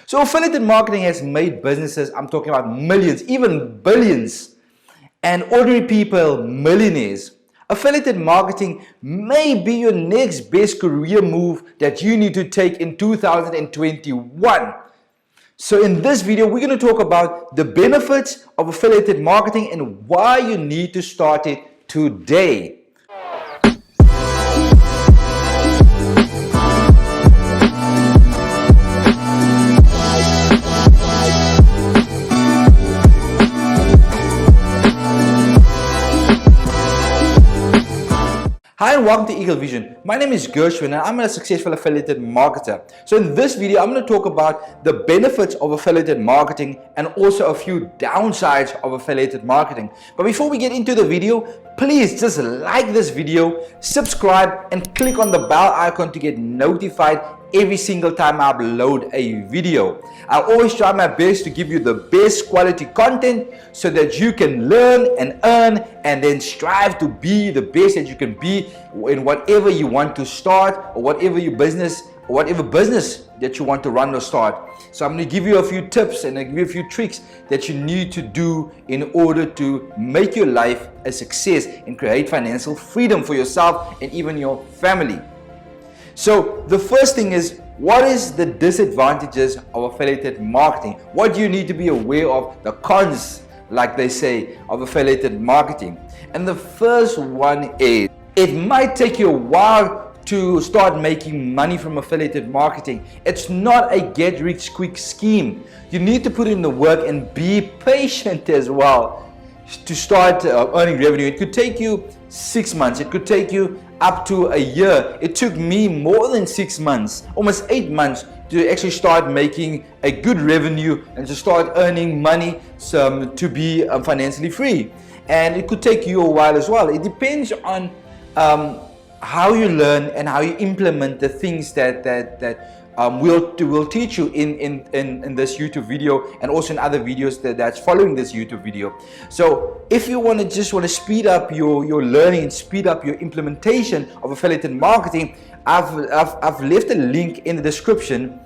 So affiliate marketing has made businesses, I'm talking about millions, even billions, and ordinary people millionaires. Affiliate marketing may be your next best career move that you need to take in 2021. So in this video, we're going to talk about the benefits of affiliate marketing and why you need to start it today. Hi and welcome to Eagle Vision. My name is Gershwin and I'm a successful affiliate marketer. So in this video, I'm going to talk about the benefits of affiliate marketing and also a few downsides of affiliate marketing. But before we get into the video, please just like this video, subscribe and click on the bell icon to get notified every single time I upload a video. I always try my best to give you the best quality content so that you can learn and earn and then strive to be the best that you can be in whatever you want to start or whatever business that you want to run or start. So I'm going to give you a few tips and give you a few tricks that you need to do in order to make your life a success and create financial freedom for yourself and even your family. So the first thing is, what is the disadvantages of affiliate marketing? What do you need to be aware of? The cons, like they say, of affiliate marketing. And the first one is, it might take you a while to start making money from affiliate marketing. It's not a get rich quick scheme. You need to put in the work and be patient as well to start earning revenue. It could take you 6 months. It could take you up to a year. It took me more than 6 months, almost 8 months, to actually start making a good revenue and to start earning money to be financially free. And it could take you a while as well. It depends on how you learn and how you implement the things that we'll teach you in this YouTube video and also in other videos that's following this YouTube video. So if you want to speed up your learning and speed up your implementation of affiliate marketing, I've left a link in the description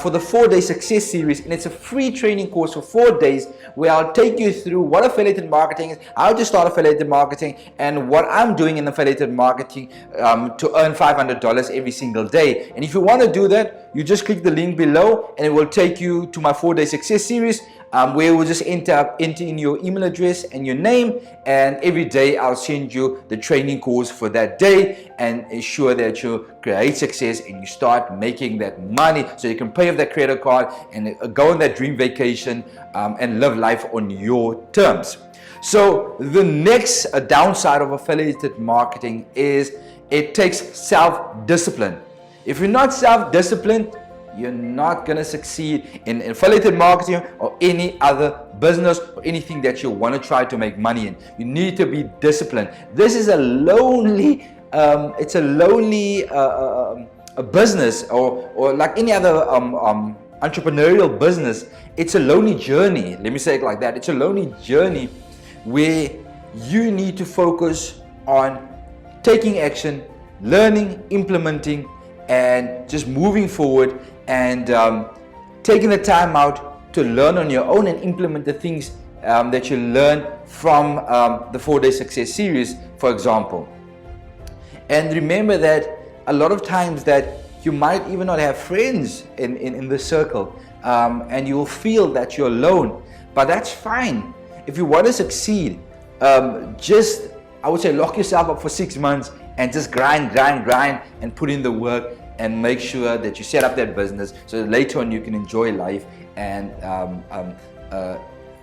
for the 4-day success series, and it's a free training course for 4 days where I'll take you through what affiliate marketing is, how to start affiliate marketing, and what I'm doing in affiliate marketing to earn $500 every single day. And if you want to do that, you just click the link below and it will take you to my 4-day success series, where we'll just enter in your email address and your name, and every day I'll send you the training course for that day and ensure that you create success and you start making that money so you can pay off that credit card and go on that dream vacation and live life on your terms. So the next downside of affiliate marketing is it takes self-discipline. If you're not self-disciplined, you're not going to succeed in affiliate marketing or any other business or anything that you want to try to make money in. You need to be disciplined. This is a lonely a business or like any other entrepreneurial business. It's a lonely journey. Let me say it like that. It's a lonely journey where you need to focus on taking action, learning, implementing, and just moving forward and taking the time out to learn on your own and implement the things that you learn from the 4-day success series, for example. And remember that a lot of times that you might even not have friends in the circle, and you will feel that you're alone, but that's fine. If you want to succeed, just, I would say, lock yourself up for 6 months and just grind and put in the work and make sure that you set up that business so that later on you can enjoy life and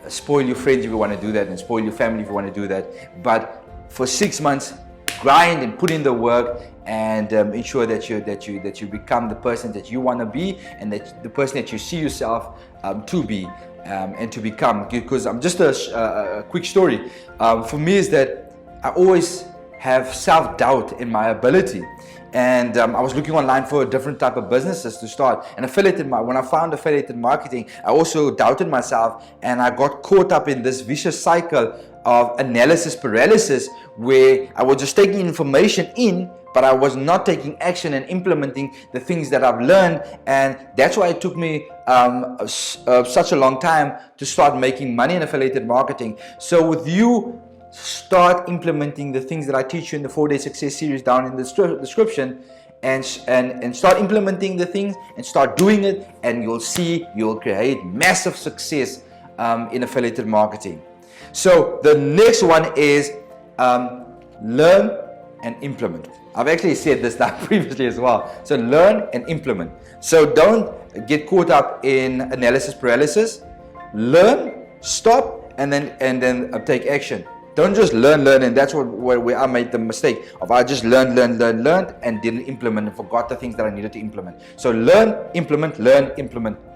spoil your friends if you want to do that and spoil your family if you want to do that. But for 6 months, grind and put in the work and ensure that you become the person that you want to be and that the person that you see yourself to be and to become. Because just a quick story for me is that I always have self-doubt in my ability. And I was looking online for different type of businesses to start. And when I found affiliate marketing, I also doubted myself and I got caught up in this vicious cycle of analysis paralysis where I was just taking information in, but I was not taking action and implementing the things that I've learned. And that's why it took me such a long time to start making money in affiliated marketing. So with you, start implementing the things that I teach you in the 4-day success series down in the description, and start implementing the things and start doing it, and you'll see you'll create massive success in affiliated marketing. So the next one is learn and implement. I've actually said this now previously as well. So learn and implement. So don't get caught up in analysis paralysis. Learn, stop, and then take action. Don't just learn, and that's where I made the mistake of I just learned, and didn't implement and forgot the things that I needed to implement. So learn, implement.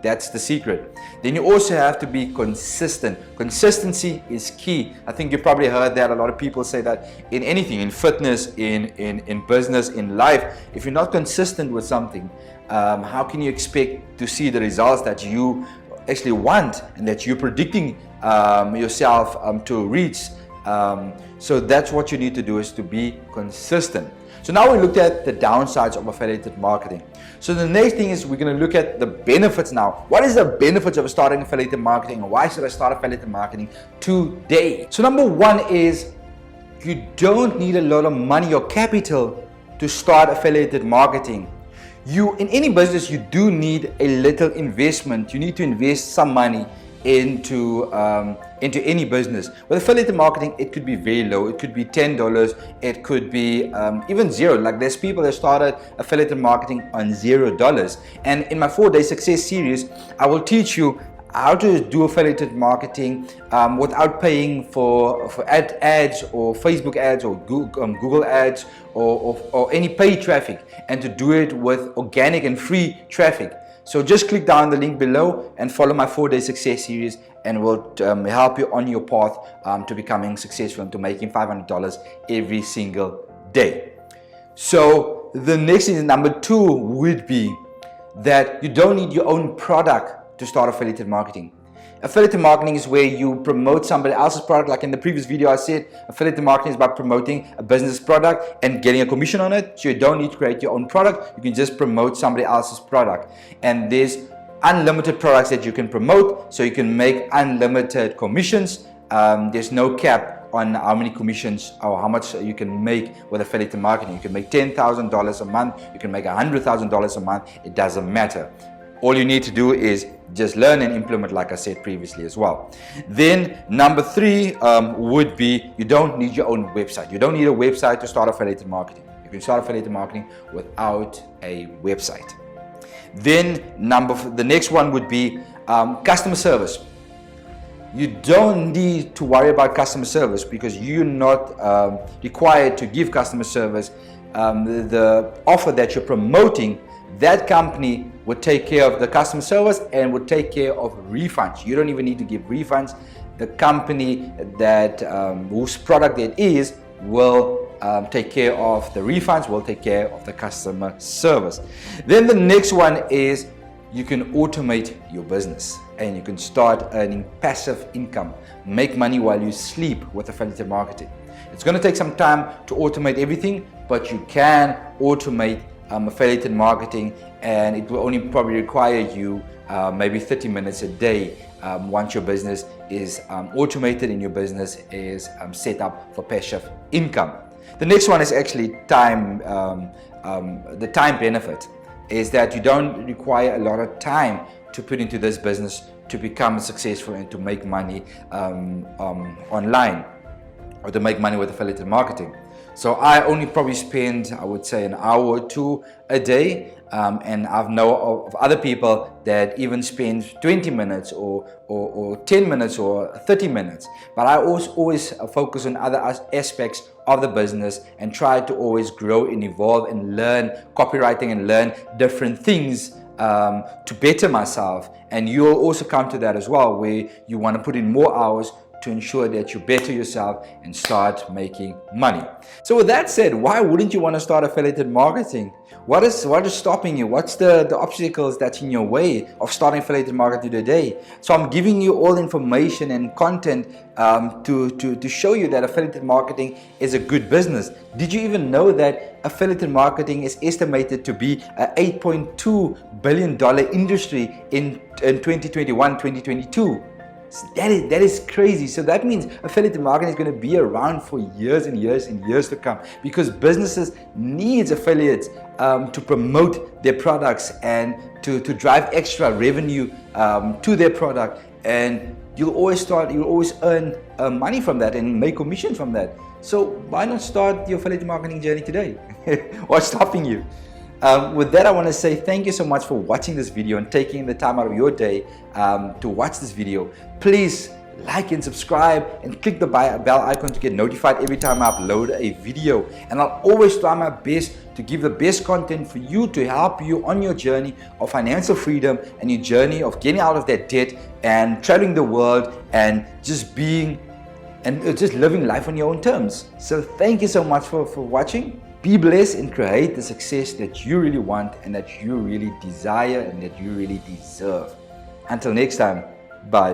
That's the secret. Then you also have to be consistent. Consistency is key. I think you probably heard that. A lot of people say that in anything, in fitness, in business, in life, if you're not consistent with something, how can you expect to see the results that you actually want and that you're predicting yourself to reach? So that's what you need to do, is to be consistent. So now we looked at the downsides of affiliated marketing. So the next thing is we're going to look at the benefits now. What is the benefits of starting affiliated marketing, and why should I start affiliated marketing today? So number one is you don't need a lot of money or capital to start affiliated marketing. In any business, you do need a little investment. You need to invest some money into any business. With affiliated marketing, it could be very low. It could be $10. It could be even zero. Like there's people that started affiliated marketing on $0. And in my 4-day success series, I will teach you how to do affiliated marketing without paying for ads or Facebook ads or Google ads or any paid traffic, and to do it with organic and free traffic. So just click down the link below and follow my 4-day success series, and we'll help you on your path to becoming successful and to making $500 every single day. So the next thing, number 2, would be that you don't need your own product to start affiliated marketing. Affiliated marketing is where you promote somebody else's product. Like in the previous video I said, affiliated marketing is about promoting a business product and getting a commission on it. So you don't need to create your own product. You can just promote somebody else's product. And there's unlimited products that you can promote, so you can make unlimited commissions. There's no cap on how many commissions or how much you can make with affiliated marketing. You can make $10,000 a month. You can make $100,000 a month. It doesn't matter. All you need to do is just learn and implement, like I said previously as well. Then number 3 would be you don't need your own website. You don't need a website to start affiliated marketing. You can start affiliated marketing without a website. Then the next one would be customer service. You don't need to worry about customer service because you're not required to give customer service. The offer that you're promoting, that company would take care of the customer service and would take care of refunds. You don't even need to give refunds. The company that whose product it is will take care of the refunds, will take care of the customer service. Then the next one is you can automate your business and you can start earning passive income. Make money while you sleep with affiliate marketing. It's going to take some time to automate everything, but you can automate affiliated marketing, and it will only probably require you maybe 30 minutes a day once your business is automated and your business is set up for passive income. The next one is actually time. The time benefit is that you don't require a lot of time to put into this business to become successful and to make money online, or to make money with affiliated marketing. So I only probably spend, I would say, an hour or 2 a day, and I've know of other people that even spend 20 minutes or 10 minutes or 30 minutes. But I always focus on other aspects of the business and try to always grow and evolve and learn copywriting and learn different things to better myself. And you'll also come to that as well, where you want to put in more hours to ensure that you better yourself and start making money. So with that said, why wouldn't you want to start affiliate marketing? What is stopping you? What's the obstacles that's in your way of starting affiliate marketing today? So I'm giving you all information and content to show you that affiliate marketing is a good business. Did you even know that affiliate marketing is estimated to be an $8.2 billion industry in 2021, 2022? So that is crazy. So that means affiliate marketing is going to be around for years and years and years to come, because businesses need affiliates to promote their products and to drive extra revenue to their product, and you'll always earn money from that and make commission from that. So why not start your affiliate marketing journey today? What's stopping you? With that, I want to say thank you so much for watching this video and taking the time out of your day to watch this video. Please like and subscribe and click the bell icon to get notified every time I upload a video. And I'll always try my best to give the best content for you to help you on your journey of financial freedom and your journey of getting out of that debt and traveling the world and just living life on your own terms. So thank you so much for watching. Be blessed and create the success that you really want and that you really desire and that you really deserve. Until next time, bye.